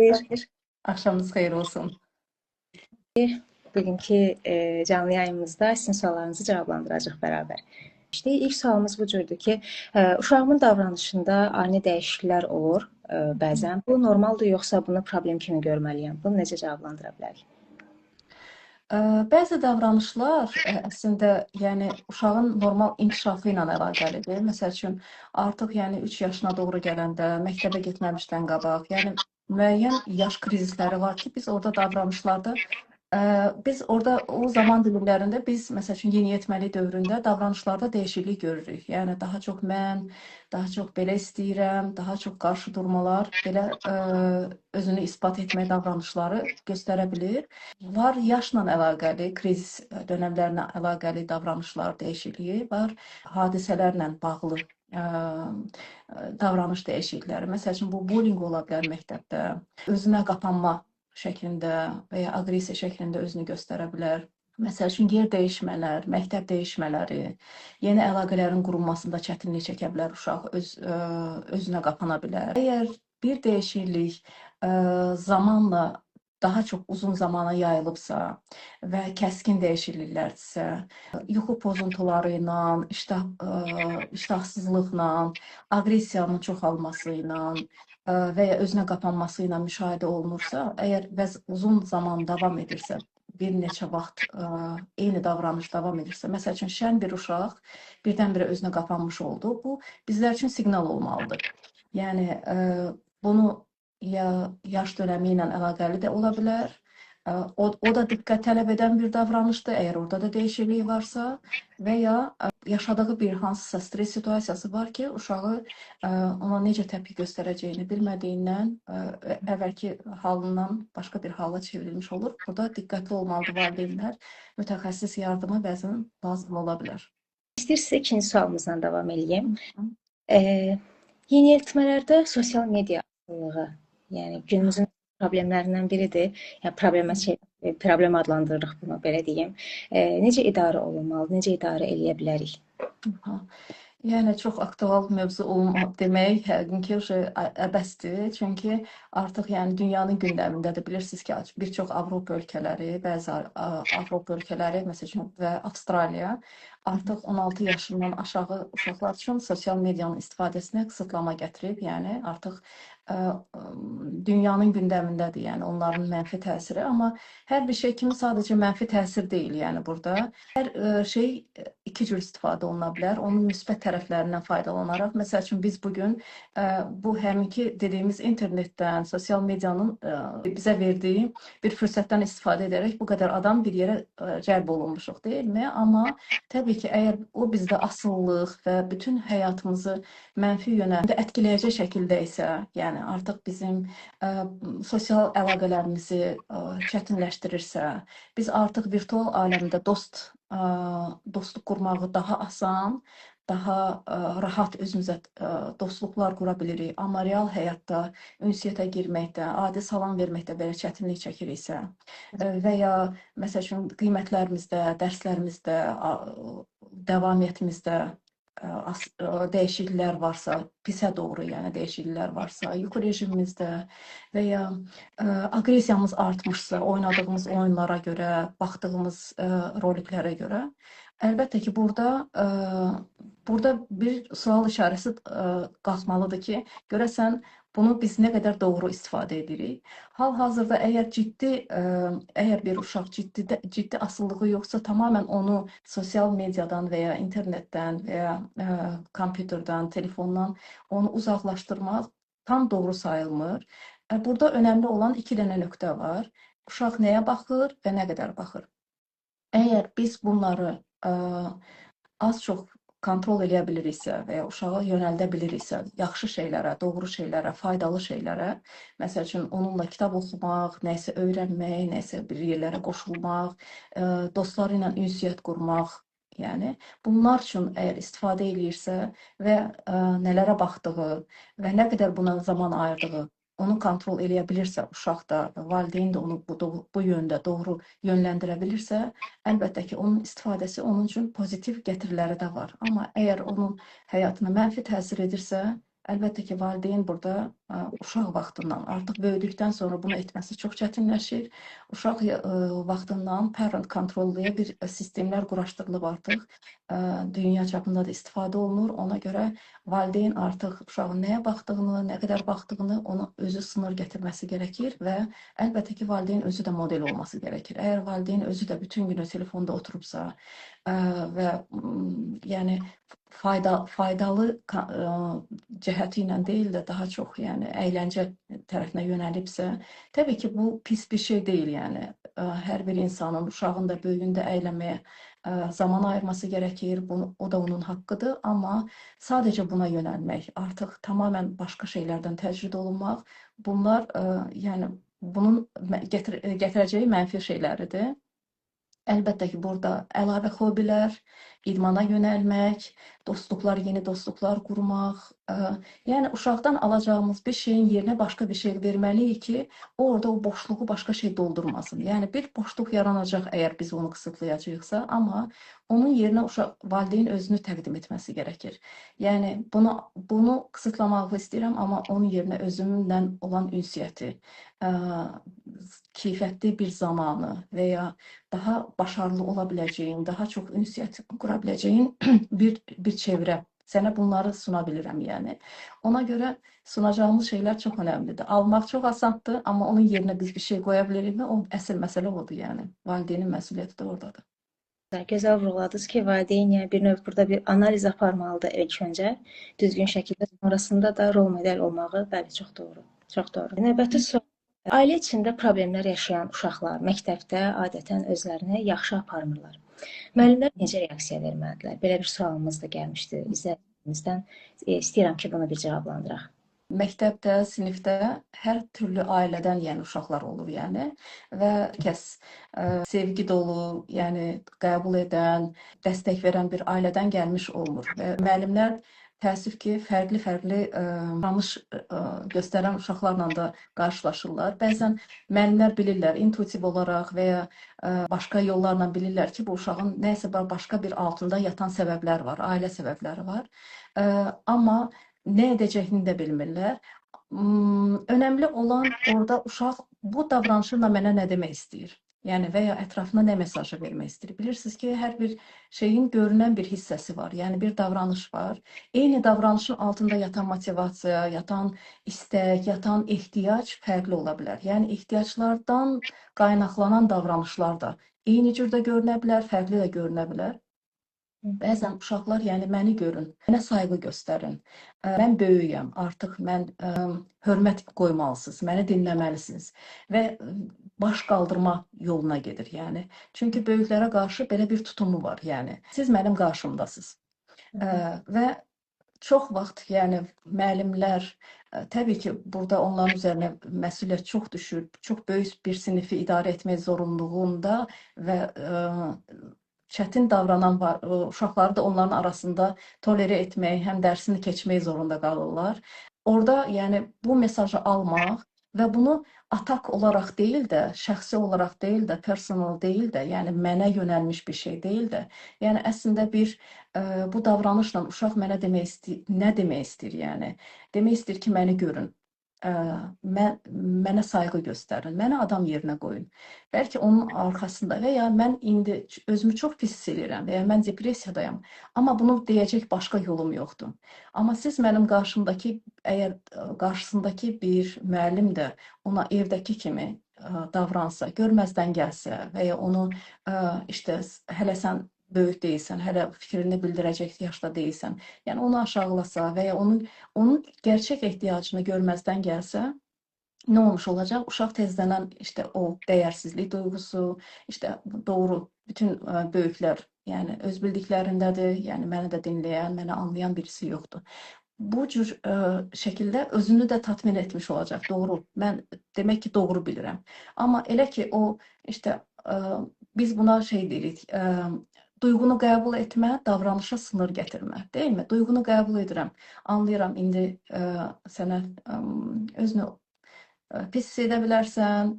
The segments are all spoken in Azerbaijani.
Xeyir. Axşamınız xeyir olsun. Bugünkü canlı yayımızda sizin suallarınızı cavablandıracaq bərabər. İşte ilk sualımız bu cürdür ki, uşağımın davranışında ani dəyişikliklər olur bəzən. Bu normaldır yoxsa bunu problem kimi görməliyəm? Bunu necə cavablandıra bilərik? Bəzi davranışlar əslində yəni uşağın normal inkişafı ilə əlaqəlidir. Məsəl üçün artıq yəni 3 yaşına doğru gələndə, məktəbə getməmişdən qabaq, yəni müəyyən yaş krizisləri var ki, biz orada davranışlarda biz orada o zaman dilimlərində biz məsəl üçün yeniyetməlik dövründə davranışlarda dəyişiklik görürük. Yəni daha çox mən, daha çox belə istəyirəm, daha çox qarşı durmalar, belə özünü isbat etmək davranışları göstərə bilir. Var yaşla əlaqəli, krizis dönəmlərlə əlaqəli davranışlar dəyişikliyi, var hadisələrlə bağlı davranış dəyişiklikləri. Məsəl üçün bu bullying ola bilər məktəbdə, özünə qapanma şəklində və ya aqressiya şəklində özünü göstərə bilər. Məsəl üçün yer dəyişmələr, məktəb dəyişmələri, yeni əlaqələrin qurulmasında çətinlik çəkə bilər uşaq, özünə qapana bilər. Əgər bir dəyişiklik zamanla daha çox uzun zamana yayılıbsa və kəskin dəyişikliklərdirsə, yuxu pozuntuları ilə, iştahsızlıqla, aqressiyanın çoxalması ilə və ya özünə qapanması ilə müşahidə olunursa, əgər uzun zaman davam edirsə, bir neçə vaxt eyni davranış davam edirsə, məsəl üçün şən bir uşaq birdən-birə özünə qapanmış oldu, bu bizlər üçün siqnal olmalıdır. Yəni bunu ya yaş dönəmi ilə əlaqəli də ola bilər, o da diqqət tələb edən bir davranışdır, əgər orada da dəyişiklik varsa və ya yaşadığı bir hansısa stres situasiyası var ki, uşağı ona necə təpki göstərəcəyini bilmədiyindən əvvəlki halından başqa bir hala çevrilmiş olur. Burada diqqətli olmalıdır valideynlər, mütəxəssis yardımı bəzən lazım ola bilər. İstəyirsə ikinci sualımızdan davam edeyim. Yeniyetmələrdə sosial media asılılığı, yəni günümüzün problemlərindən biridir. Yəni problem adlandırırıq bunu, belə deyim. Necə idarə olunmalı, necə idarə eləyə bilərik? Yəni çox aktual mövzu demək yəqin ki, əbəsdir. Çünki artıq yəni dünyanın gündəmindədir. Bilirsiniz ki, bir çox Avropa ölkələri, bəzi Avropa ölkələri, məsələn və Avstraliya artıq 16 yaşından aşağı uşaqlar üçün sosial medianın istifadəsinə qısıtlama gətirib. Yəni artıq dünyanın gündəmindədir, yəni onların mənfi təsiri. Amma hər bir şey kimi sadəcə mənfi təsir deyil, yəni burada. Hər şey iki cür istifadə oluna bilər. Onun müsbət tərəflərindən faydalanaraq, məsəl üçün biz bugün bu həminki dediyimiz internetdən, sosial medianın bizə verdiyi bir fürsətdən istifadə edərək bu qədər adam bir yerə cəlb olunmuşuq, deyilmi? Amma təbii ki, əgər o bizdə asıllıq və bütün həyatımızı mənfi yönəmdə ətkiləyəcək şəkildə isə, yəni artıq bizim sosial əlaqələrimizi çətinləşdirirsə, biz artıq virtual aləmdə dostluq qurmağı daha asan, daha rahat özümüzə dostluqlar qura bilirik. Amma real həyatda ünsiyyətə girməkdə, adi salam verməkdə belə çətinlik çəkiriksə və ya məsəl üçün qiymətlərimizdə, dərslərimizdə, davamiyyətimizdə dəyişikliklər varsa, pisə doğru yəni dəyişikliklər varsa, yuxu rejimimizdə və ya aqressiyamız artmışsa, oynadığımız oyunlara görə, baxdığımız roliklərə görə, əlbəttə ki, burada bir sual işarəsi qalxmalıdır ki, görəsən bunu biz nə qədər doğru istifadə edirik. Hal-hazırda əgər bir uşaq ciddi asılılığı yoxsa, tamamilə onu sosial mediadan və ya internetdən və ya kompüterdən, telefondan onu uzaqlaşdırmaq tam doğru sayılmır. Burada önəmli olan iki dənə nöqtə var. Uşaq nəyə baxır və nə qədər baxır. Əgər biz bunları az çox kontrol eləyə biliriksə və ya uşağı yönəldə biliriksə, yaxşı şeylərə, doğru şeylərə, faydalı şeylərə, məsəl üçün onunla kitab oxumaq, nəsə öyrənmək, nəsə bir yerlərə qoşulmaq, dostları ilə ünsiyyət qurmaq, yəni bunlar üçün əgər istifadə eləyirsə və nələrə baxdığı və nə qədər buna zaman ayırdığı onu kontrol eləyə bilirsə, uşaq da, valideyn də onu bu yöndə doğru yönləndirə bilirsə, əlbəttə ki, onun istifadəsi onun üçün pozitiv getiriləri də var. Amma əgər onun həyatına mənfi təsir edirsə, əlbəttə ki, valideyn burada uşaq vaxtından, artıq böyüdükdən sonra bunu etməsi çox çətinləşir. Uşaq vaxtından parent control-luya bir sistemlər quraşdırılıb artıq. Dünya çapında da istifadə olunur. Ona görə valideyn artıq uşağın nəyə baxdığını, nə qədər baxdığını ona özü sınır gətirməsi gərəkir və əlbəttə ki, valideyn özü də model olması gərəkir. Əgər valideyn özü də bütün günü telefonda oturubsa və yəni faydalı cəhəti ilə deyil də daha çox yəni əyləncə tərəfinə yönəlibsə, təbii ki, bu pis bir şey deyil yəni. Hər bir insanın, uşağın da, böyüyün də əylənməyə zaman ayırması gərəkir. O da onun haqqıdır, amma sadəcə buna yönəlmək, artıq tamamilə başqa şeylərdən təcrid olunmaq, bunlar yəni bunun gətirəcəyi mənfi şeyləridir. Əlbəttə ki, burada əlavə hobilər, idmana yönəlmək, dostluqlar, yeni dostluqlar qurmaq, yəni uşaqdan alacağımız bir şeyin yerinə başqa bir şey verməliyik ki, orada o boşluğu başqa şey doldurmasın. Yəni bir boşluq yaranacaq əgər biz onu qısıtlayacağıqsa, amma onun yerinə valideyn özünü təqdim etməsi gərəkir. Yəni bunu qısıtlamağı istəyirəm, amma onun yerinə özümlə olan ünsiyyəti, keyfiyyətli bir zamanı və ya daha başarılı ola biləcəyin, daha çox ünsiyyət qura biləcəyin bir çevrə. Sənə bunları suna bilirəm, yəni. Ona görə sunacağımız şeylər çox önəmlidir. Almaq çox asandır, amma onun yerinə biz bir şey qoya bilirikmi? O əsl məsələ odur, yəni. Valideynin məsuliyyəti də oradadır. Gözəl vurğuladınız ki, valideyn yəni bir növ burada bir analiz aparmalıdır ilk öncə, düzgün şəkildə, sonrasında da rol model olmağı, bəli, çox doğru. Çox doğru. Növbəti sual. Ailə içində problemlər yaşayan uşaqlar məktəbdə adətən özlərini yaxşı aparmırlar. Müəllimlər necə reaksiya verməlidirlər? Belə bir sualımız da gəlmişdi izləyicimizdən. İstəyirəm ki, bunu bir cavablandıraq. Məktəbdə, sinifdə hər türlü ailədən yəni uşaqlar olur, yəni və hər kəs sevgi dolu, yəni qəbul edən, dəstək verən bir ailədən gəlmiş olmur. Və müəllimlər təəssüf ki, fərqli davranış göstərən uşaqlarla da qarşılaşırlar. Bəzən müəllimlər bilirlər, intuitiv olaraq və ya başqa yollarla bilirlər ki, bu uşağın nəsə başqa bir altında yatan səbəblər var, ailə səbəbləri var. Amma nə edəcəyini də bilmirlər. Önəmli olan orada uşaq bu davranışla mənə nə demək istəyir? Yəni və ya ətrafına nə mesajı vermək istəyir? Bilirsiniz ki, hər bir şeyin görünən bir hissəsi var, yəni bir davranış var. Eyni davranışın altında yatan motivasiya, yatan istək, yatan ehtiyac fərqli ola bilər. Yəni ehtiyaclardan qaynaqlanan davranışlar da eyni cürdə görünə bilər, fərqli də görünə bilər. Bəzən uşaqlar, yəni məni görün, mənə sayğı göstərin, mən böyüyəm, artıq mən hörmət qoymalısınız, məni dinləməlisiniz və baş qaldırma yoluna gedir, yəni. Çünki böyüklərə qarşı belə bir tutumu var, yəni. Siz mənim qarşımdasınız və çox vaxt, yəni müəllimlər, təbii ki, burada onların üzərinə məsuliyyət çox düşür, çox böyük bir sinifi idarə etmək zorunluluğunda və çətin davranan uşaqları da onların arasında tolerə etmək, həm dərsini keçmək zorunda qalırlar. Orada yəni bu mesajı almaq və bunu atak olaraq deyil də, şəxsi olaraq deyil də, personal deyil də, yəni mənə yönəlmiş bir şey deyil də, yəni əslində bir bu davranışla uşaq mənə nə demək istəyir, yəni demək istəyir ki, məni görün. Mənə sayğı göstərin, məni adam yerinə qoyun. Bəlkə onun arxasında və ya mən indi özümü çox pis hiss edirəm və ya mən depressiyadayam, amma bunu deyəcək başqa yolum yoxdur. Amma siz mənim qarşımdakı, əgər qarşısındakı bir müəllim də ona evdəki kimi davransa, görməzdən gəlsə və ya onu işte hələ sən böyük deyilsən, hələ fikrini bildirəcək yaşda deyilsən, yəni onu aşağılasa və ya onun gerçək ehtiyacını görməzdən gəlsə, nə olmuş olacaq? Uşaq tezdən işte o dəyərsizlik duyğusu, işte doğru, bütün böyüklər, yəni öz bildiklərindədir, yəni məni də dinləyən, məni anlayan birisi yoxdur. Bu cür şəkildə özünü də tatmin etmiş olacaq. Doğru, mən demək ki, doğru bilirəm. Amma elə ki, o işte biz buna şey deyirik, duyğunu qəbul etmə, davranışa sınır gətirmə, deyilmi? Duyğunu qəbul edirəm, anlayıram, indi sənə özünü pis hiss edə bilərsən,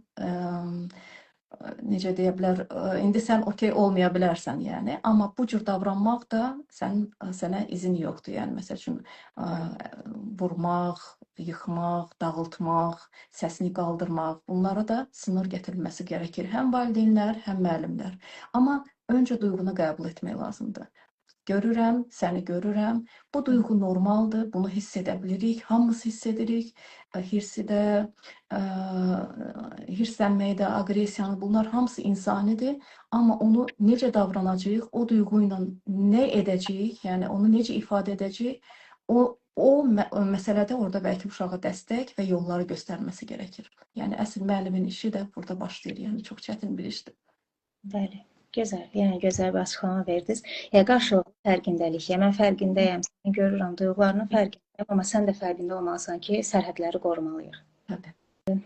necə deyə bilər, indi sən okey olmaya bilərsən, yəni, amma bu cür davranmaq da sənə izin yoxdur, yəni, məsəl üçün, vurmaq, yıxmaq, dağıtmaq, səsini qaldırmaq, bunlara da sınır gətirilməsi gərəkir. Həm valideynlər, həm müəllimlər. Amma öncə duyğunu qəbul etmək lazımdır. Görürəm, səni görürəm. Bu duyğu normaldır, bunu hiss edə bilirik, hamımız hiss edirik. Hirsi də, hirslənməyi də, aqressiyanı, bunlar hamısı insanidir. Amma onu necə davranacağıq, o duyğu ilə nə edəcəyik, yəni onu necə ifadə edəcəyik, o məsələdə orada bəlkə uşağa dəstək və yolları göstərməsi gərəkir. Yəni əsl müəllimin işi də burada başlayır. Yəni çox çətin bir işdir. Bəli. Gözəl. Yəni gözəl bir açıqlama verdiniz. Yəni qarşılıqlı fərqindəlik. Yəni mən fərqindəyəm, səni görürəm, duyğularının fərqindəyəm, amma sən də fərqində olmalısan ki, sərhədləri qorumalıyıq. Təbii.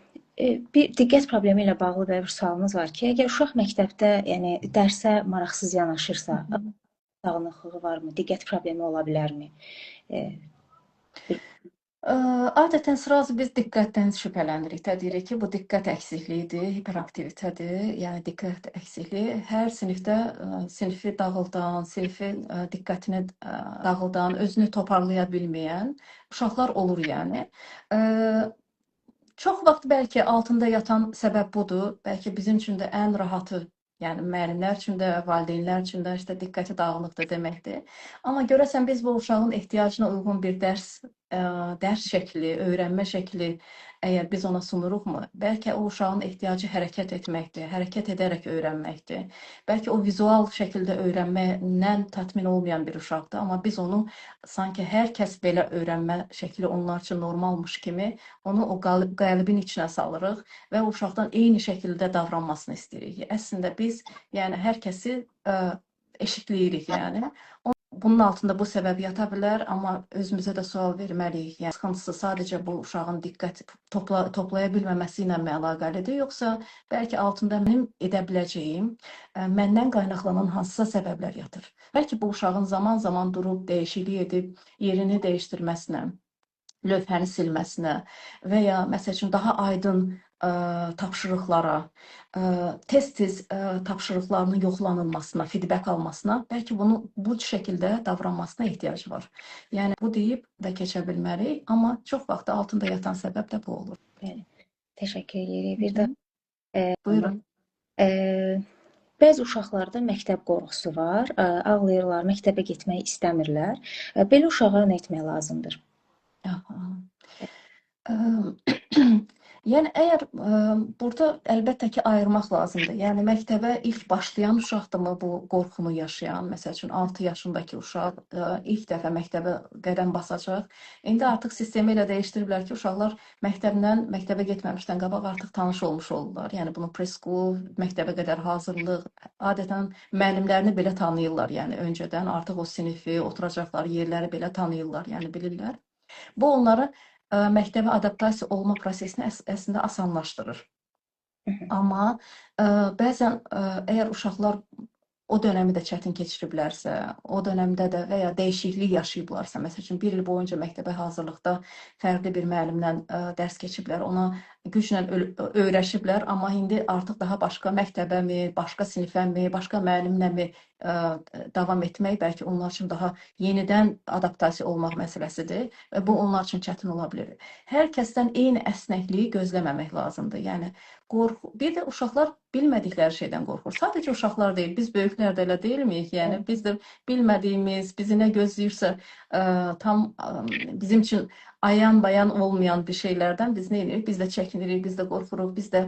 Bir diqqət problemi ilə bağlı bir sualımız var ki, əgər uşaq məktəbdə, yəni dərsə maraqsız yanaşırsa, dağınıqlığı varmı? Diqqət problemi ola bilərmi? Adətən sırazı biz diqqətdən şübhələnirik. Deyirik ki, bu diqqət əksikliyidir, hiperaktivitədir. Yəni diqqət əksikliyi hər sinifdə sinifi dağıldan, sinifin diqqətini dağıldan, özünü toparlaya bilməyən uşaqlar olur yəni. Çox vaxt bəlkə altında yatan səbəb budur. Bəlkə bizim üçün də ən rahatı, yəni müəllimlər üçün də, valideynlər üçün də işte diqqəti dağınıqdır deməkdir. Amma görəsən biz bu uşağın ehtiyacına uyğun bir dərs şəkli, öyrənmə şəkli əgər biz ona sunuruqmu, bəlkə o uşağın ehtiyacı hərəkət etməkdir, hərəkət edərək öyrənməkdir. Bəlkə o vizual şəkildə öyrənmədən tatmin olmayan bir uşaqdır, amma biz onu sanki hər kəs belə öyrənmə şəkli onlar üçün normalmış kimi onu o qəlbin içinə salırıq və o uşaqdan eyni şəkildə davranmasını istəyirik. Əslində biz yəni hər kəsi eşitləyirik yəni. Bunun altında bu səbəb yata bilər, amma özümüzə də sual verməliyik. Yəni sıxıntısı sadəcə bu uşağın diqqət toplaya bilməməsi ilə mi əlaqəlidir, yoxsa bəlkə altında mənim edə biləcəyim, məndən qaynaqlanan hansısa səbəblər yatır. Bəlkə bu uşağın zaman-zaman durub dəyişiklik edib yerini dəyişdirməsinə, lövhəni silməsinə və ya məsəl üçün daha aydın tapşırıqlara, tez-tez tapşırıqlarının yoxlanılmasına, feedback almasına, bəlkə bunu bu şəkildə davranmasına ehtiyac var. Yəni bu deyib də keçə bilmərik, amma çox vaxt altında yatan səbəb də bu olur. Bəli. Təşəkkür edirik. Bir də buyurun. Bəzi uşaqlarda məktəb qorxusu var, ağlayırlar, məktəbə getmək istəmirlər. Belə uşağa nə etmək lazımdır? Yəni əgər burada əlbəttə ki ayırmaq lazımdır. Yəni məktəbə ilk başlayan uşaqdırmı bu qorxunu yaşayan, məsəl üçün 6 yaşındakı uşaq ilk dəfə məktəbə qədəm basacaq. İndi artıq sistemi elə dəyişdiriblər ki, uşaqlar məktəbə getməmişdən qabaq artıq tanış olmuş olurlar. Yəni bunu preschool, məktəbə qədər hazırlıq, adətən müəllimlərini belə tanıyırlar. Yəni öncədən artıq o sinifi, oturacaqları yerləri belə tanıyırlar, yəni bilirlər. Bu onları məktəbə adaptasiya olma prosesini əslində asanlaşdırır. Amma bəzən əgər uşaqlar o dönəmi də çətin keçiriblərsə, o dönəmdə də və ya dəyişiklik yaşayıblarsa, məsəl üçün bir il boyunca məktəbə hazırlıqda fərqli bir müəllimlə dərs keçiblər, ona güclə öyrəşiblər, amma indi artıq daha başqa məktəbəmi, başqa sinifəmi, başqa müəllimləmi davam etmək bəlkə onlar üçün daha yenidən adaptasiya olmaq məsələsidir və bu onlar üçün çətin ola bilər. Hər kəsdən eyni əsnəkliyi gözləməmək lazımdır. Yəni bir də uşaqlar bilmədikləri şeydən qorxur. Sadəcə uşaqlar deyil, biz böyüklər də elə deyilmiyik? Yəni biz də bilmədiyimiz, bizi nə gözləyirsə tam bizim üçün ayan bayan olmayan bir şeylərdən biz nə edirik? Biz də çəkinirik, biz də qorxuruq, biz də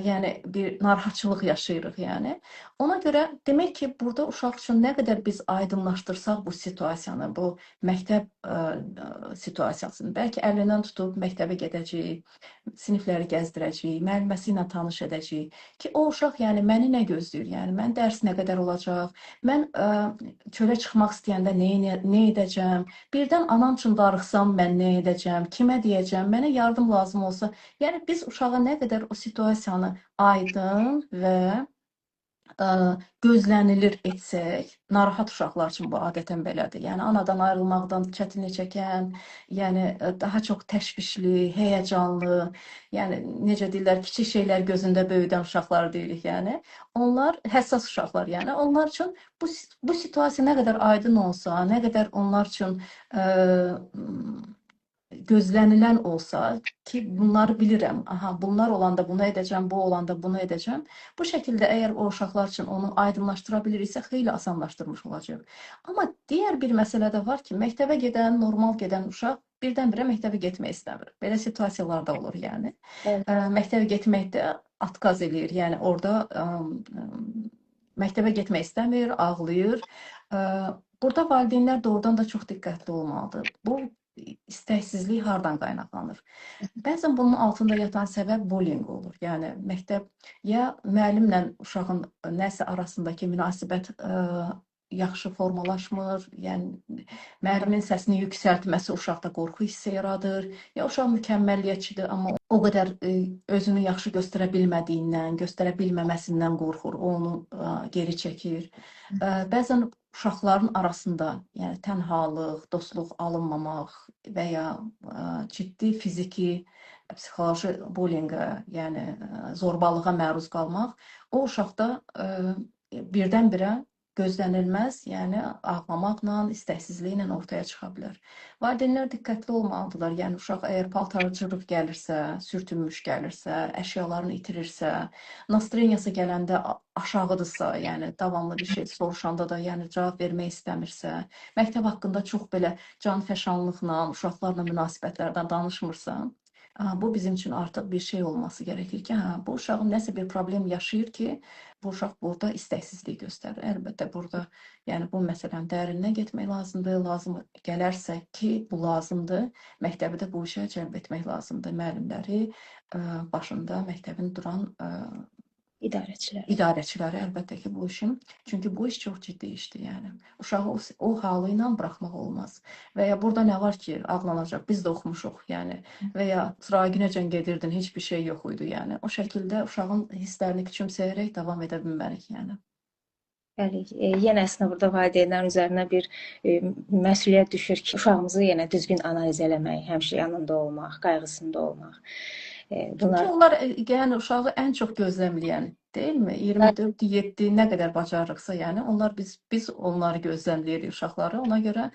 yəni bir narahatçılıq yaşayırıq yəni. Ona görə demək ki, burada uşaq üçün nə qədər biz aydınlaşdırsaq bu situasiyanı, bu məktəb situasiyasını, bəlkə əlindən tutub məktəbə gedəcəyik, sinifləri gəzdirəcəyik, müəlliməsi ilə tanış edəcəyik ki, o uşaq yəni məni nə gözləyir? Yəni mən dərs nə qədər olacaq? Mən çölə çıxmaq istəyəndə nə edəcəm? Birdən anam üçün darıxsam mən nə edəcəm? Kimə deyəcəm? Mənə yardım lazım olsa, yəni biz uşağa nə qədər o situasiyanı aydın və gözlənilir etsək, narahat uşaqlar üçün bu adətən belədir. Yəni anadan ayrılmaqdan çətinlik çəkən, yəni daha çox təşvişli, həyəcanlı, yəni necə deyirlər, kiçik şeylər gözündə böyüdən uşaqlar deyirik yəni. Onlar həssas uşaqlar yəni. Onlar üçün bu situasiya nə qədər aydın olsa, nə qədər onlar üçün gözlənilən olsa ki, bunları bilirəm. Aha, bunlar olanda bunu edəcəm, bu olanda bunu edəcəm. Bu şəkildə əgər o uşaqlar üçün onu aydınlaşdıra biliriksə, xeyli asanlaşdırmış olacaq. Amma digər bir məsələ də var ki, məktəbə gedən, normal gedən uşaq birdən-birə məktəbə getmək istəmir. Belə situasiyalar da olur, yəni. Evet. Məktəbə getməkdə atkaz eləyir. Yəni orada məktəbə getmək istəmir, ağlayır. Burada valideynlər doğrudan da çox diqqətli olmalıdır. Bu istəksizlik hardan qaynaqlanır? Bəzən bunun altında yatan səbəb bullying olur. Yəni məktəb ya müəllimlə uşağın nəsə arasındakı münasibət yaxşı formalaşmır, yəni müəllimin səsini yüksəltməsi uşaqda qorxu hissi yaradır, ya uşaq mükəmməliyyətçidir, amma o qədər özünü yaxşı göstərə bilmədiyindən, göstərə bilməməsindən qorxur, o onu geri çəkir. Bəzən uşaqların arasında, yəni tənhalıq, dostluq alınmamaq və ya ciddi fiziki, psixoloji bullyinqə, yəni zorbalığa məruz qalmaq o uşaqda birdən-birə gözlənilməz, yəni ağlamaqla, istəksizliklə ortaya çıxa bilər. Valideynlər diqqətli olmalıdırlar. Yəni uşaq əgər paltarcılıq gəlirsə, sürtünmüş gəlirsə, əşyalarını itirirsə, nastroyeniyası gələndə aşağıdırsa, yəni davamlı bir şey soruşanda da yəni cavab vermək istəmirsə, məktəb haqqında çox belə canfəşanlıqla, uşaqlarla münasibətlərdən danışmırsa, bu bizim üçün artıq bir şey olması gərəkir ki, bu uşağın nəsə bir problem yaşayır ki, bu uşaq burada istəksizlik göstərir. Əlbəttə burada yəni bu məsələnin dərininə getmək lazımdır. Lazım gələrsə ki, bu lazımdır. Məktəbi də bu işə cəlb etmək lazımdır. Müəllimləri başında məktəbin duran İdarəçiləri əlbəttə ki, bu işin. Çünki bu iş çox ciddi işdir, yəni. Uşağı o halı ilə buraxmaq olmaz. Və ya burada nə var ki, ağlanacaq, biz də oxumuşuq, yəni. Və ya sırağa günəcən gedirdin, heç bir şey yox idi, yəni. O şəkildə uşağın hisslərini küçümsəyərək davam edə bilmərik, yəni. Bəli, yenə əslində burada valideynlərin üzərinə bir məsuliyyət düşür ki, uşağımızı yenə düzgün analiz eləmək, həmişə yanında olmaq, qayğısında olmaq. Çünki onlar yəni uşağı ən çox gözləmləyən, deyilmi? 24-7 nə qədər bacarırıqsa, yəni onlar biz onları gözləmləyirik uşaqları. Ona görə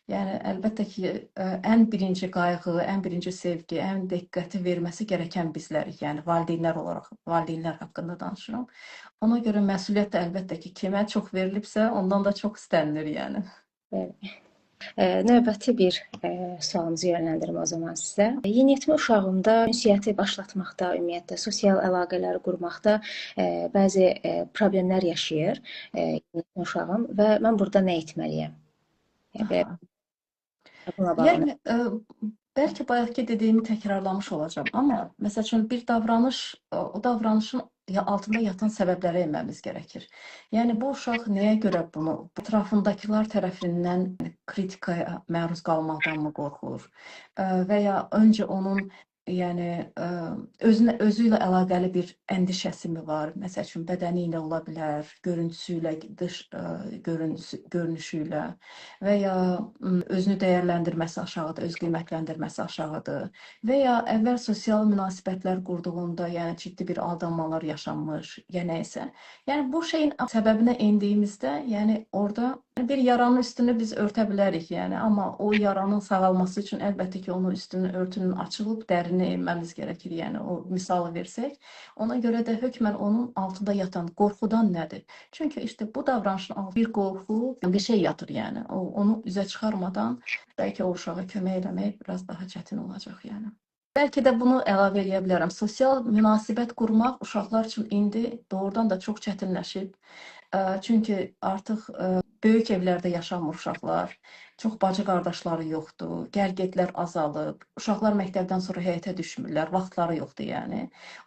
yəni əlbəttə ki, ən birinci qayğı, ən birinci sevgi, ən diqqəti verməsi gərəkən bizlərik. Yəni valideynlər olaraq, valideynlər haqqında danışıram. Ona görə məsuliyyət də əlbəttə ki, kimə çox verilibsə, ondan da çox istənilir, yəni. Bəli. Növbəti bir sualımızı yönləndirim o zaman sizə. Yeniyetmə uşağımda ünsiyyəti başlatmaqda, ümumiyyətlə sosial əlaqələri qurmaqda bəzi problemlər yaşayır yeniyetmə uşağım və mən burada nə etməliyəm? Yəni bəlkə bayaqki dediyimi təkrarlamış olacağam, amma məsəl üçün bir davranış, o davranışın altında yatan səbəbləri enməmiz gərəkir. Yəni bu uşaq nəyə görə bunu ətrafındakılar tərəfindən kritikaya məruz qalmaqdanmı qorxur? Və ya öncə onun yəni özü ilə əlaqəli bir əndişəsi mi var? Məsəl üçün bədəni ilə ola bilər, görüntüsü ilə, dış görünüşü ilə və ya özünü dəyərləndirməsi aşağıdır, öz qiymətləndirməsi aşağıdır və ya əvvəl sosial münasibətlər qurduğunda, yəni ciddi bir aldanmalar yaşanmış, ya nəysə. Yəni bu şeyin səbəbinə endiyimizdə, yəni orada bir yaranın üstünü biz örtə bilərik, yəni, amma o yaranın sağalması üçün əlbəttə ki, onun örtünün açılıb dərinə enməmiz gərəkir, yəni o misalı versək. Ona görə də hökmən onun altında yatan qorxudan nədir? Çünki işte bu davranışın altında bir qorxu, bir şey yatır, yəni. Onu üzə çıxarmadan bəlkə o uşağa kömək eləmək biraz daha çətin olacaq, yəni. Bəlkə də bunu əlavə edə bilərəm. Sosial münasibət qurmaq uşaqlar üçün indi doğrudan da çox çətinləşib. Çünki artıq böyük evlərdə yaşamır uşaqlar, çox bacı qardaşları yoxdur, gəl-gedlər azalıb, uşaqlar məktəbdən sonra həyətə düşmürlər, vaxtları yoxdur, yəni.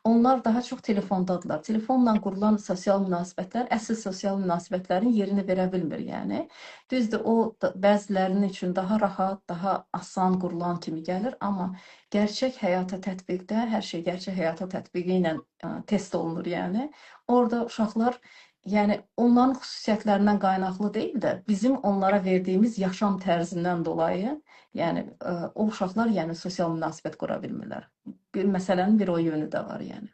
Onlar daha çox telefondadırlar. Telefonla qurulan sosial münasibətlər əsl sosial münasibətlərin yerini verə bilmir, yəni. Düzdür, o bəzilərinin üçün daha rahat, daha asan qurulan kimi gəlir, amma gerçək həyata tətbiqdə, hər şey gerçək həyata tətbiqi ilə test olunur, yəni. Orada uşaqlar yəni onların xüsusiyyətlərindən qaynaqlı deyil də, bizim onlara verdiyimiz yaşam tərzindən dolayı, yəni o uşaqlar yəni sosial münasibət qura bilmirlər. Bir məsələnin bir o yönü də var, yəni.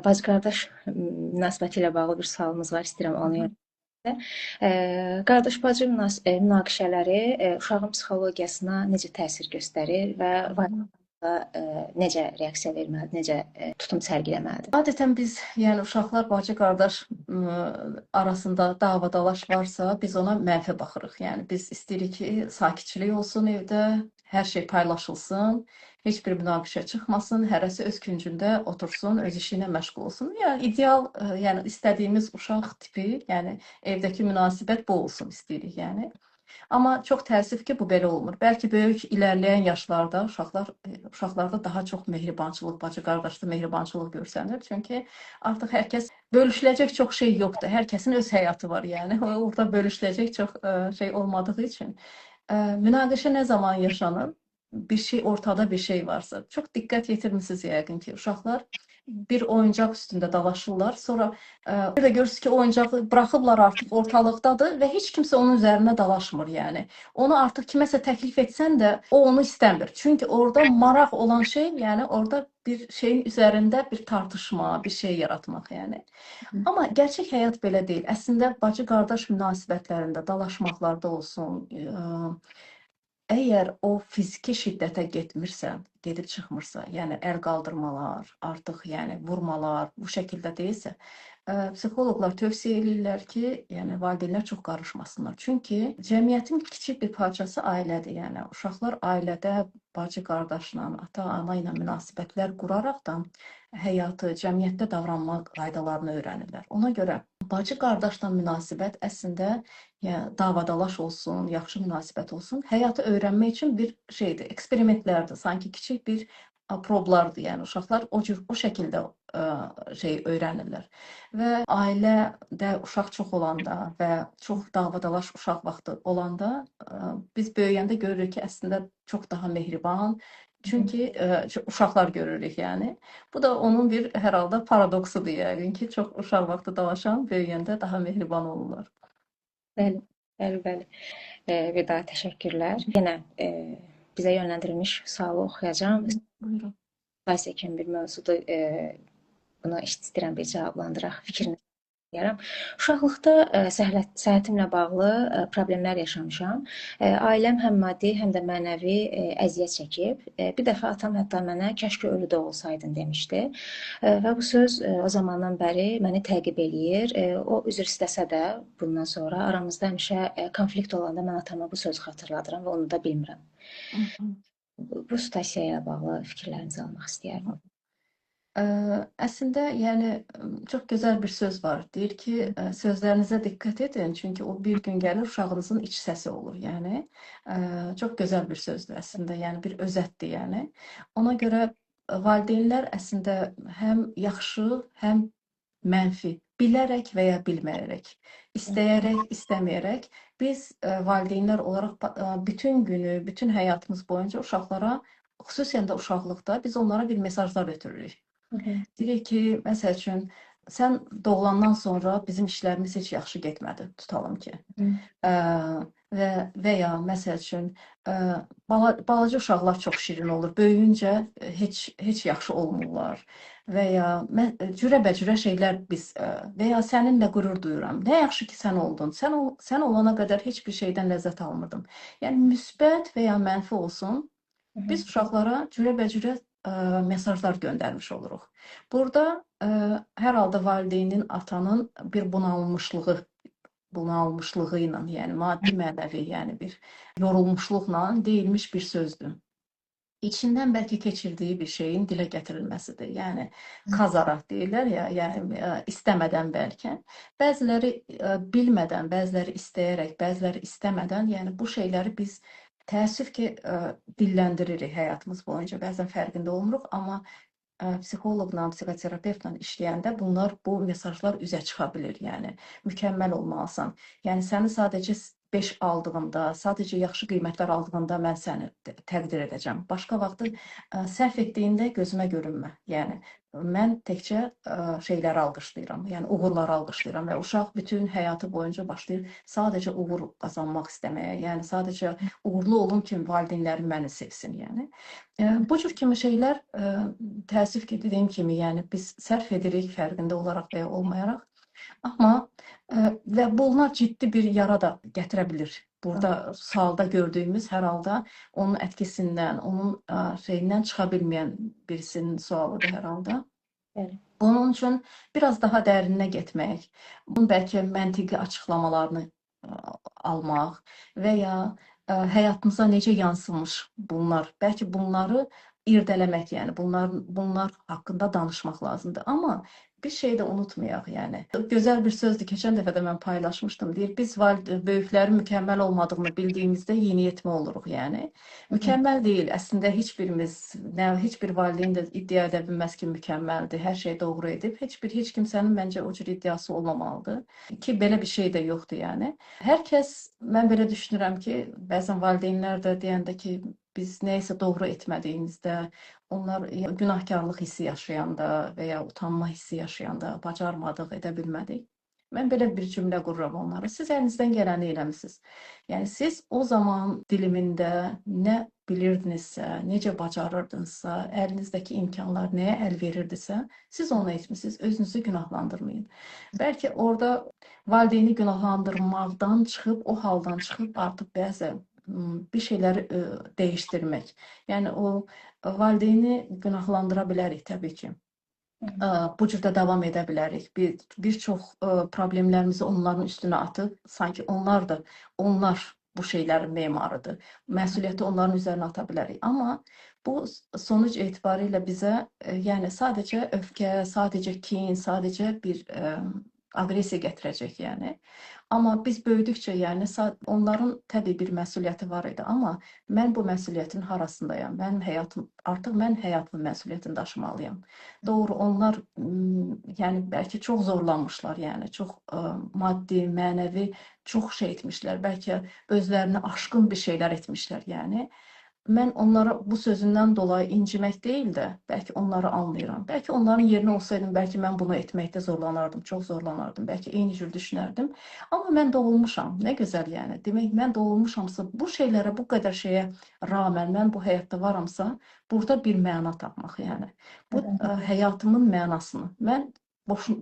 Bacı-qardaş münasibəti ilə bağlı bir sualımız var, istəyirəm onu Qardaş-bacı münaqişələri uşağın psixologiyasına necə təsir göstərir və valideynlər necə reaksiya verməlidir, necə tutum sərgiləməlidir? Adətən biz, yəni uşaqlar bacı qardaş arasında davadalaş varsa, biz ona mənfi baxırıq. Yəni biz istəyirik ki, sakitçilik olsun evdə, hər şey paylaşılsın, heç bir münaqişə çıxmasın, hərəsi öz küncündə otursun, öz işi ilə məşğul olsun. Yəni ideal, yəni istədiyimiz uşaq tipi, yəni evdəki münasibət bu olsun istəyirik, yəni. Amma çox təəssüf ki, bu belə olmur. Bəlkə böyük ilərləyən yaşlarda uşaqlarda daha çox mehribançılıq, bacı-qardaşda mehribançılıq görsənir. Çünki artıq hər kəs bölüşüləcək çox şey yoxdur. Hər kəsin öz həyatı var, yəni. Orada bölüşüləcək çox şey olmadığı üçün. Münaqişə nə zaman yaşanır? Bir şey ortada bir şey varsa. Çox diqqət yetirmisiniz yəqin ki, uşaqlar bir oyuncaq üstündə dalaşırlar. Sonra bir də görürsünüz ki, oyuncağı buraxıblar artıq ortalıqdadır və heç kimsə onun üzərində dalaşmır, yəni. Onu artıq kiməsə təklif etsən də o onu istəmir. Çünki orada maraq olan şey, yəni orada bir şeyin üzərində bir tartışma, bir şey yaratmaq, yəni. Amma gerçək həyat belə deyil. Əslində bacı-qardaş münasibətlərində, dalaşmaqlarda olsun, əgər o fiziki şiddətə gedib çıxmırsa, yəni əl qaldırmalar, artıq yəni vurmalar bu şəkildə deyilsə, psixoloqlar tövsiyə edirlər ki, yəni valideynlər çox qarışmasınlar. Çünki cəmiyyətin kiçik bir parçası ailədir. Yəni uşaqlar ailədə bacı-qardaşla, ata-ana ilə münasibətlər quraraqdan həyatı, cəmiyyətdə davranma qaydalarını öyrənirlər. Ona görə bacı-qardaşla münasibət əslində yəni davadalaş olsun, yaxşı münasibət olsun, həyatı öyrənmək üçün bir şeydir, eksperimentlərdir, sanki kiçik bir problardır. Yəni uşaqlar o şəkildə şey öyrənirlər. Və ailədə uşaq çox olanda və çox davadalaş uşaq vaxtı olanda biz böyüyəndə görürük ki, əslində çox daha mehriban, çünki uşaqlar görürük, yəni. Bu da onun bir hər halda paradoksudur, yəqin ki, çox uşaq vaxtı dalaşan böyüyəndə daha mehriban olurlar. Bəli, bəli. Bir daha təşəkkürlər. Yenə bizə yönləndirilmiş sualı oxuyacağam. Buyurun. Müqayisə kimi bir mövzudur. Bunu istəyirəm bir cavablandıraq, fikrini deyərəm. Uşaqlıqda səhhətimlə bağlı problemlər yaşamışam. Ailəm həm maddi, həm də mənəvi əziyyət çəkib. Bir dəfə atam hətta mənə "Kəşke ölü də olsaydın" demişdi. Və bu söz o zamandan bəri məni təqib eləyir. O üzr istəsə də bundan sonra aramızda həmişə konflikt olanda mən atama bu sözü xatırladıram və onu da bilmirəm. Bu situasiya ilə bağlı fikirlərinizi almaq istəyərdim. Əslində, yəni çox gözəl bir söz var. Deyir ki, sözlərinizə diqqət edin, çünki o bir gün gəlir uşağınızın iç səsi olur. Yəni çox gözəl bir sözdür əslində, yəni bir özətdir, yəni. Ona görə valideynlər əslində həm yaxşı, həm mənfi, bilərək və ya bilməyərək, istəyərək, istəməyərək biz valideynlər olaraq bütün günü, bütün həyatımız boyunca uşaqlara, xüsusən də uşaqlıqda biz onlara bir mesajlar ötürürük. Deyirik ki, məsəl üçün, sən doğulandan sonra bizim işlərimiz heç yaxşı getmədi, tutalım ki. Və ya, məsəl üçün, balaca uşaqlar çox şirin olur, böyüyüncə heç yaxşı olmurlar. Və ya cürəbəcürə şeylər biz, və ya səninlə qürur duyuram, nə yaxşı ki sən oldun, sən olana qədər heç bir şeydən ləzzət almırdım. Yəni, müsbət və ya mənfi olsun, biz uşaqlara cürəbəcürə mesajlar göndərmiş oluruq. Burada hər halda valideynin, atanın bir bunalmışlığı ilə, yəni maddi mənəvi, yəni bir yorulmuşluqla deyilmiş bir sözdür. İçindən bəlkə keçirdiyi bir şeyin dilə gətirilməsidir. Yəni kazaraq deyirlər ya, yəni istəmədən bəlkə. Bəziləri bilmədən, bəziləri istəyərək, bəziləri istəmədən, yəni bu şeyləri biz təəssüf ki, dilləndiririk həyatımız boyunca. Bəzən fərqində olmuruq, amma psixoloqla, psixoterapevtlə işləyəndə bu mesajlar üzə çıxa bilir. Yəni, mükəmməl olmalısan. Yəni, səni sadəcə 5 aldığında, sadəcə yaxşı qiymətlər aldığında mən səni təqdir edəcəm. Başqa vaxtı səhv etdiyində gözümə görünmə. Yəni, mən təkcə şeyləri alqışlayıram, yəni uğurları alqışlayıram və uşaq bütün həyatı boyunca başlayır sadəcə uğur qazanmaq istəməyə, yəni sadəcə uğurlu olum ki, valideynlərim məni sevsin, yəni. Bu cür kimi şeylər təəssüf ki, dediyim kimi, yəni biz sərf edirik fərqində olaraq və ya olmayaraq. Amma və bunlar ciddi bir yara da gətirə bilir. Burada sualda gördüyümüz hər halda onun ətkisindən, onun şeyindən çıxa bilməyən birisinin sualıdır hər halda. Bəli. Bunun üçün biraz daha dərininə getmək, bunun bəlkə məntiqi açıqlamalarını almaq və ya həyatımıza necə yansımış bunlar, bəlkə bunları irdələmək, yəni bunlar haqqında danışmaq lazımdır. Amma bir şey də unutmayaq, yəni. Gözəl bir sözdür. Keçən dəfə də mən paylaşmışdım. Deyir, biz böyüklərin mükəmməl olmadığını bildiyimizdə yeniyetmə oluruq, yəni. Mükəmməl deyil. Əslində heç birimiz, heç bir valideyn də iddia edə bilməz ki, mükəmməldir, hər şey doğru edib. Heç kimsənin məncə o cür iddiası olmamalıdır ki, belə bir şey də yoxdur, yəni. Hər kəs, mən belə düşünürəm ki, bəzən valideynlər də deyəndə ki, biz nəyisə doğru etmədiyimizdə, onlar günahkarlıq hissi yaşayanda və ya utanma hissi yaşayanda, bacarmadıq, edə bilmədik. Mən belə bir cümlə qururam onlara. Siz əlinizdən gələni eləmisiniz. Yəni siz o zaman dilimində nə bilirdinizsə, necə bacarırdınızsa, əlinizdəki imkanlar nəyə əl verirdisə, siz onu etmisiniz. Özünüzü günahlandırmayın. Bəlkə orada valideyni günahlandırmaqdan çıxıb, o haldan çıxıb artıq bəzən bir şeyləri dəyişdirmək. Yəni o valideyni günahlandıra bilərik təbii ki. Bu cür də davam edə bilərik. Bir çox problemlərimizi onların üstünə atıb, sanki onlar bu şeylərin memarıdır. Məsuliyyəti onların üzərinə ata bilərik. Amma bu sonuc etibarilə bizə yəni sadəcə öfkə, sadəcə kin, sadəcə bir aqressiya gətirəcək, yəni. Amma biz böyüdükcə, yəni onların təbii bir məsuliyyəti var idi, amma mən bu məsuliyyətin harasındayam? Artıq mən həyatımın məsuliyyətini daşımalıyam. Doğru, onlar yəni bəlkə çox zorlanmışlar, yəni çox maddi, mənəvi çox şey etmişlər, bəlkə özlərini aşkın bir şeylər etmişlər, yəni. Mən onlara bu sözündən dolayı incimək deyil də, bəlkə onları anlayıram. Bəlkə onların yerinə olsaydım, bəlkə mən bunu etməkdə zorlanardım, çox zorlanardım, bəlkə eyni cür düşünərdim. Amma mən doğulmuşam, nə gözəl yəni. Demək, mən doğulmuşamsa, bu şeylərə, bu qədər şeyə rağmen mən bu həyatda varamsa, burada bir məna tapmaq, yəni. Bu həyatımın mənasını. Mən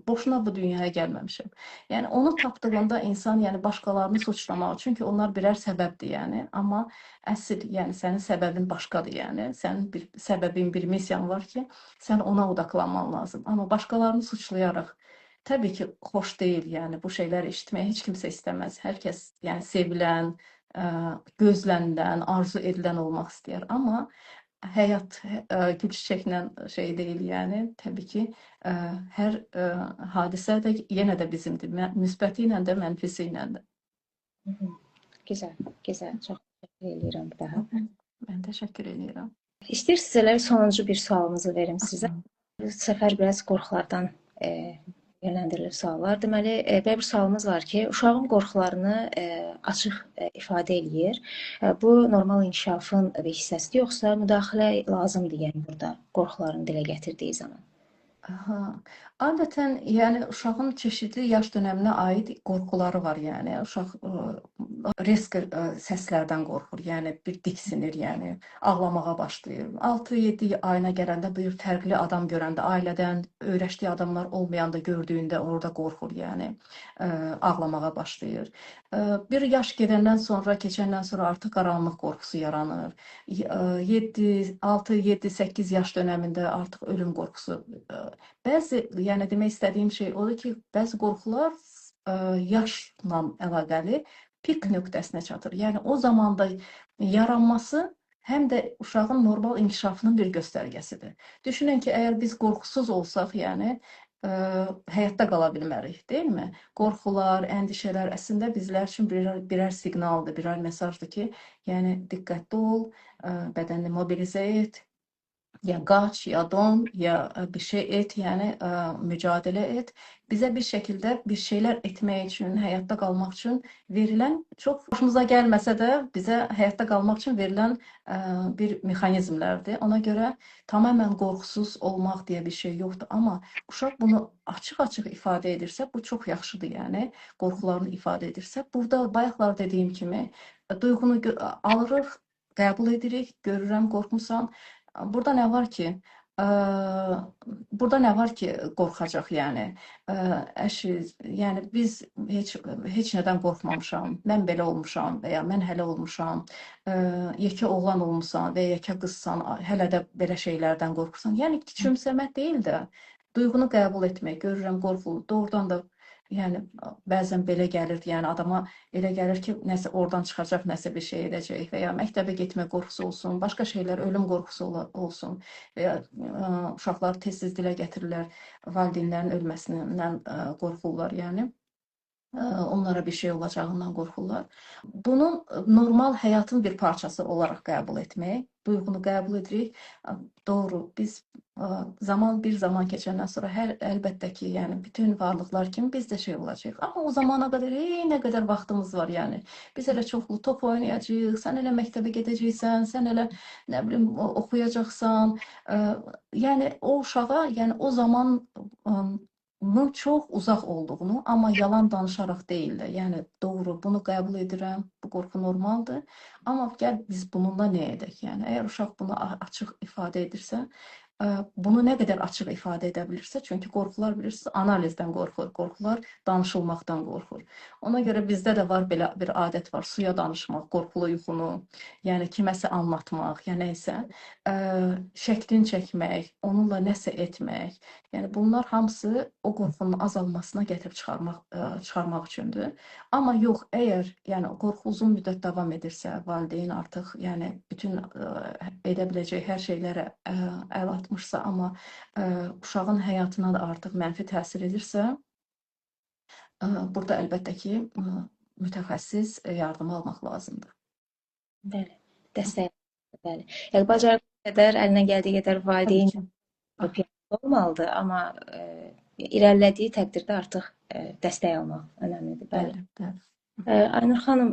boşuna bu dünyaya gəlməmişəm. Yəni onu tapdığında insan, yəni başqalarını suçlamağı, çünki onlar birər səbəbdir, yəni. Amma əsl, yəni sənin səbəbin başqadır, yəni. Sənin bir səbəbin, bir missiyan var ki, sən ona odaqlanman lazım. Amma başqalarını suçlayaraq, təbii ki, xoş deyil, yəni bu şeyləri eşitməyə heç kimsə istəməz. Hər kəs, yəni sevilən, gözlənilən, arzu edilən olmaq istəyər. Amma həyat gül çiçəklə şey deyil, yəni təbii ki, hər hadisə də yenə də bizimdir. Müsbəti ilə də, mənfisi ilə də. Gözəl, gözəl. Çox təşəkkür edirəm bir daha. Mən təşəkkür edirəm. İstəyirsiniz elə sonuncu bir sualımızı verim sizə. Bu səfər biraz qorxulardan yönləndirilib suallar. Deməli, belə bir sualımız var ki, uşağın qorxularını açıq ifadə eləyir. Bu normal inkişafın bir hissəsidir, yoxsa müdaxilə lazımdır, yəni burada qorxularını dilə gətirdiyi zaman? Adətən, yəni uşağın çeşidli yaş dönəminə aid qorxuları var, yəni uşaq risk səslərdən qorxur, yəni bir diksinir, yəni ağlamağa başlayır. 6-7 ayına gələndə bir fərqli adam görəndə, ailədən öyrəşdiyi adamlar olmayanda gördüyündə orada qorxur, yəni ağlamağa başlayır. Bir yaş gedəndən sonra, keçəndən sonra artıq qaranlıq qorxusu yaranır. 6, 7, 8 yaş dönəmində artıq ölüm qorxusu. Bəzi, yəni demək istədiyim şey odur ki, bəzi qorxular yaşla əlaqəli pik nöqtəsinə çatır. Yəni o zamanda yaranması həm də uşağın normal inkişafının bir göstərgəsidir. Düşünün ki, əgər biz qorxusuz olsaq, yəni həyatda qala bilmərik, deyilmi? Qorxular, əndişələr əslində bizlər üçün birər siqnaldır, birər mesajdır ki, yəni diqqətli ol, bədənini mobilizə et, ya qaç, ya don, ya bir şey et, yəni mücadilə et. Bizə bir şəkildə bir şeylər etmək üçün, həyatda qalmaq üçün verilən, çox xoşumuza gəlməsə də bizə həyatda qalmaq üçün verilən bir mexanizmlərdir. Ona görə tamamilə qorxusuz olmaq deyə bir şey yoxdur. Amma uşaq bunu açıq-açıq ifadə edirsə, bu çox yaxşıdır, yəni qorxularını ifadə edirsə. Burada bayaqlar dediyim kimi duyğunu alırıq, qəbul edirik, görürəm, qorxmusan. Burada nə var ki, burada nə var ki, qorxacaq, yəni. Yəni biz heç nədən qorxmamışam. Mən belə olmuşam və ya mən hələ olmuşam. Yekə oğlan olmusan və ya yekə qızsan, hələ də belə şeylərdən qorxursan. Yəni küçümsəmək deyil də, duyğunu qəbul etmək. Görürəm qorxulu. Doğrudan da yəni bəzən belə gəlir, yəni adama elə gəlir ki, nəsə oradan çıxacaq, nəsə bir şey edəcək və ya məktəbə getmə qorxusu olsun, başqa şeylər, ölüm qorxusu olsun və ya uşaqlar tez-tez dilə gətirirlər valideynlərin ölməsindən qorxurlar, yəni onlara bir şey olacağından qorxurlar. Bunun normal həyatın bir parçası olaraq qəbul etmək, duyğunu qəbul edirik. Doğru, biz bir zaman keçəndən sonra əlbəttə ki, yəni bütün varlıqlar kimi biz də şey olacağıq. Amma o zamana qədər nə qədər vaxtımız var, yəni. Biz elə çoxlu top oynayacağıq, sən elə məktəbə gedəcəksən, sən elə nə bilim oxuyacaqsan. Yəni o uşağa, yəni o zaman bunun çox uzaq olduğunu, amma yalan danışaraq deyil də. Yəni doğru, bunu qəbul edirəm. Bu qorxu normaldır. Amma gəl biz bununla nə edək? Yəni əgər uşaq bunu açıq ifadə edirsə, bunu nə qədər açıq ifadə edə bilirsə, çünki qorxular bilirsiniz, analizdən qorxur, qorxular danışılmaqdan qorxur. Ona görə bizdə də var belə bir adət var, suya danışmaq, qorxulu yuxunu, yəni kiməsə anlatmaq, ya nəysə, şəklini çəkmək, onunla nəsə etmək. Yəni bunlar hamısı o qorxunun azalmasına gətirib çıxarmaq üçündür. Amma yox, əgər yəni qorxu uzun müddət davam edirsə, valideyn artıq yəni bütün edə biləcək hər şeylərə əl atmışsa, amma uşağın həyatına da artıq mənfi təsir edirsə, burada əlbəttə ki, mütəxəssis yardım almaq lazımdır. Bəli, dəstək. Bəli. Yəni bacardığı qədər, əlinə gəldiyi qədər valideyn olmalıdır, amma irəlilədiyi təqdirdə artıq dəstək almaq önəmlidir. Bəli, bəli. Aynur xanım,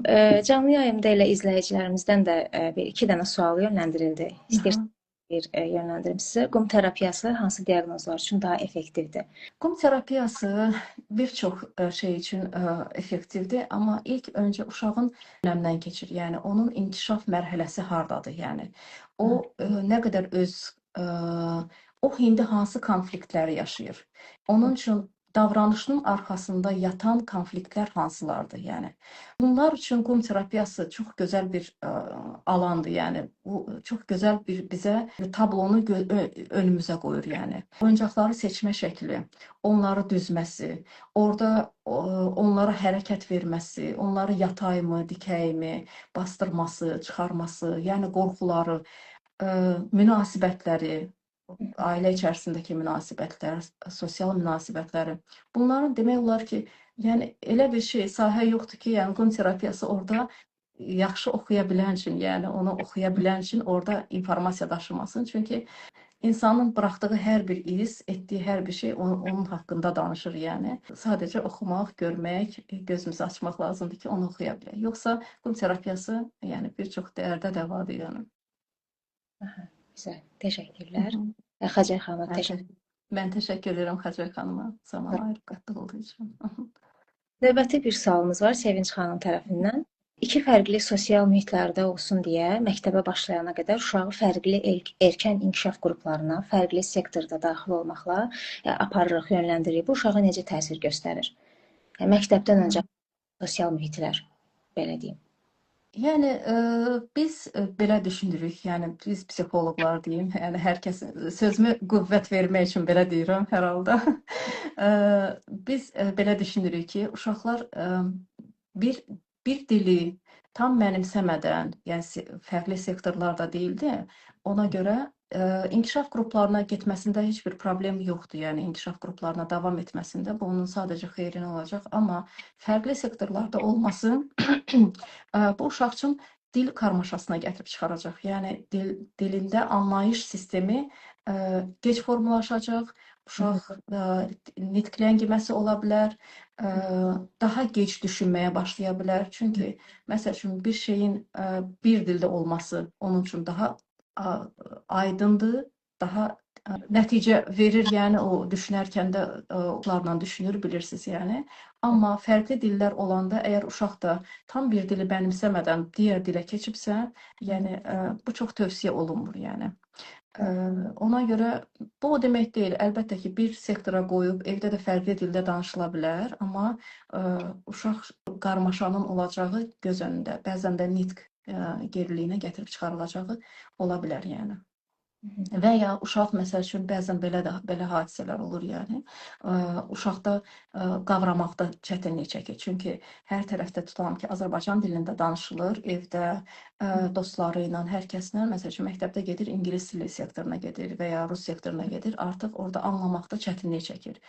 canlı yayımda elə izləyicilərimizdən də bir iki dənə sual yönləndirildi. İstəyirsiniz bir yönləndirim sizə. Qum terapiyası hansı diaqnozlar üçün daha effektivdir? Qum terapiyası bir çox şey üçün effektivdir, amma ilk öncə uşağın dönəmdən keçir. Yəni onun inkişaf mərhələsi hardadır? Yəni o nə qədər o indi hansı konfliktləri yaşayır? Onun üçün davranışının arxasında yatan konfliktlər hansılardır? Yəni bunlar üçün qum terapiyası çox gözəl bir alandır. Yəni bu çox gözəl bir bizə tablonu önümüzə qoyur, yəni. Oyuncaqları seçmə şəkli, onları düzməsi, orada onlara hərəkət verməsi, onları yatayımı, dikəyimi, bastırması, çıxarması, yəni qorxuları, münasibətləri, ailə içərisindəki münasibətlər, sosial münasibətləri. Bunların demək olar ki, yəni elə bir şey, sahə yoxdur ki, yəni qum terapiyası orada yaxşı oxuya bilən üçün, yəni onu oxuya bilən üçün orada informasiya daşımasın. Çünki insanın buraxdığı hər bir iz, etdiyi hər bir şey onun haqqında danışır, yəni. Sadəcə oxumaq, görmək, gözümüzü açmaq lazımdır ki, onu oxuya bilək. Yoxsa qum terapiyası, yəni bir çox dəyərdə dəvadır, yəni. Güzel, teşekkürler. Xəcər xanıma təşəkkür. Mən təşəkkür edirəm Xəcər xanıma zaman ayırıb qatıldığı üçün. Növbəti bir sualımız var Sevinç xanım tərəfindən. İki fərqli sosial mühitlərdə olsun deyə məktəbə başlayana qədər uşağı fərqli erkən inkişaf qruplarına, fərqli sektorda daxil olmaqla aparırıq, yönləndiririk. Bu uşağa necə təsir göstərir? Məktəbdən öncə sosial mühitlər, belə deyim. Yəni biz belə düşünürük, yəni biz psixoloqlar deyim, yəni hər kəs sözümü qüvvət vermək üçün belə deyirəm hər halda. Biz belə düşünürük ki, uşaqlar bir dili tam mənimsəmədən, yəni fərqli sektorlarda deyildi, ona görə inkişaf qruplarına getməsində heç bir problem yoxdur. Yəni inkişaf qruplarına davam etməsində bu onun sadəcə xeyrinə olacaq, amma fərqli sektorlarda olması bu uşaq üçün dil karmaşasına gətirib çıxaracaq. Yəni dilində anlayış sistemi gec formalaşacaq, uşaq nitq ləngiməsi ola bilər, daha gec düşünməyə başlaya bilər. Çünki məsəl üçün bir şeyin bir dildə olması onun üçün daha aydındır, daha nəticə verir, yəni o düşünərkən də onlarla düşünür, bilirsiniz, yəni. Amma fərqli dillər olanda əgər uşaq da tam bir dili bənimsəmədən digər dilə keçibsə, yəni bu çox tövsiyə olunmur, yəni. Ona görə bu o demək deyil. Əlbəttə ki, bir sektora qoyub evdə də fərqli dildə danışıla bilər, amma uşaq qarmaşanın olacağı göz önündə, bəzən də nitq geriliyinə gətirib çıxarılacağı ola bilər, yəni. Və ya uşaq məsəl üçün bəzən belə hadisələr olur, yəni uşaqda qavramaqda çətinlik çəkir. Çünki hər tərəfdə tutalım ki, Azərbaycan dilində danışılır, evdə dostları ilə, hər kəslə, məsəl üçün məktəbdə gedir, ingilis dili sektoruna gedir və ya rus sektoruna gedir, artıq orada anlamaqda çətinlik çəkir.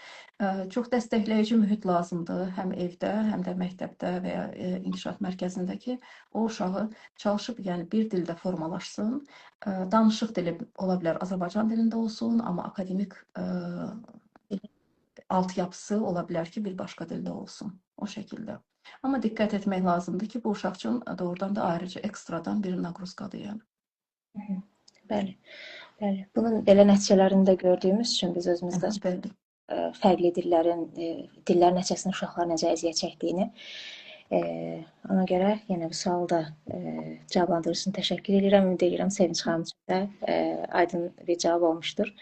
Çox dəstəkləyici mühit lazımdır, həm evdə, həm də məktəbdə və ya inkişaf mərkəzində ki, o uşağı çalışıb, yəni bir dildə formalaşsın. Danışıq dili ola bilər Azərbaycan dilində olsun, amma akademik altyapısı ola bilər ki, bir başqa dildə olsun. O şəkildə. Amma diqqət etmək lazımdır ki, bu uşaq üçün doğrudan da ayrıca ekstradan bir naqruzkadır, yəni. Bəli. Bəli. Bunun belə nəticələrini də gördüyümüz üçün biz özümüzdə fərqli dillər nəticəsində uşaqlar necə əziyyət çəkdiyini ona görə yenə bu sualı da cavablandırır üçün təşəkkür edirəm. Ümid edirəm Sevinç xanım üçün də aydın bir cavab olmuşdur.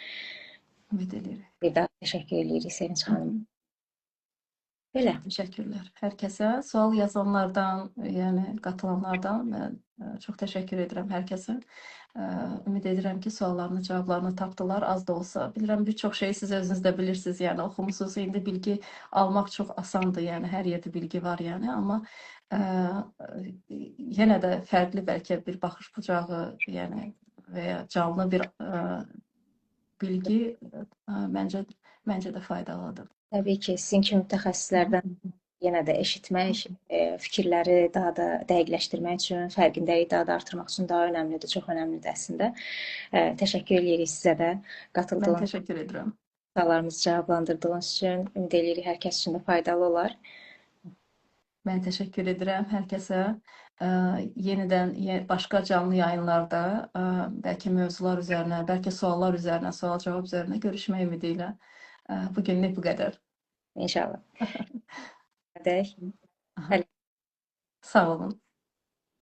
Ümid edirik. Bir daha təşəkkür edirik Sevinç xanım. Belə. Təşəkkürlər hər kəsə. Sual yazanlardan, yəni qatılanlardan mən çox təşəkkür edirəm hər kəsə. Ümid edirəm ki, suallarını, cavablarını tapdılar, az da olsa. Bilirəm, bir çox şeyi siz özünüz də bilirsiniz, yəni oxumusunuz. İndi bilgi almaq çox asandır, yəni hər yerdə bilgi var, yəni. Amma yenə də fərqli bəlkə bir baxış bucağı, yəni və ya canlı bir bilgi məncə də faydalıdır. Təbii ki, sizin kimi mütəxəssislərdən yenə də eşitmək, fikirləri daha da dəqiqləşdirmək üçün, fərqindəliyi daha da artırmaq üçün daha önəmlidir, çox önəmlidir əslində. Təşəkkür edirik sizə də qatıldığınız. Mən təşəkkür edirəm. Suallarımızı cavablandırdığınız üçün. Ümid edirik hər kəs üçün də faydalı olar. Mən təşəkkür edirəm hər kəsə. Yenidən başqa canlı yayınlarda bəlkə mövzular üzərinə, bəlkə suallar üzərinə, sual-cavab üzərinə görüşmək ümidi ilə. Bugünlük bu qədər. İnşallah. Sağ olun.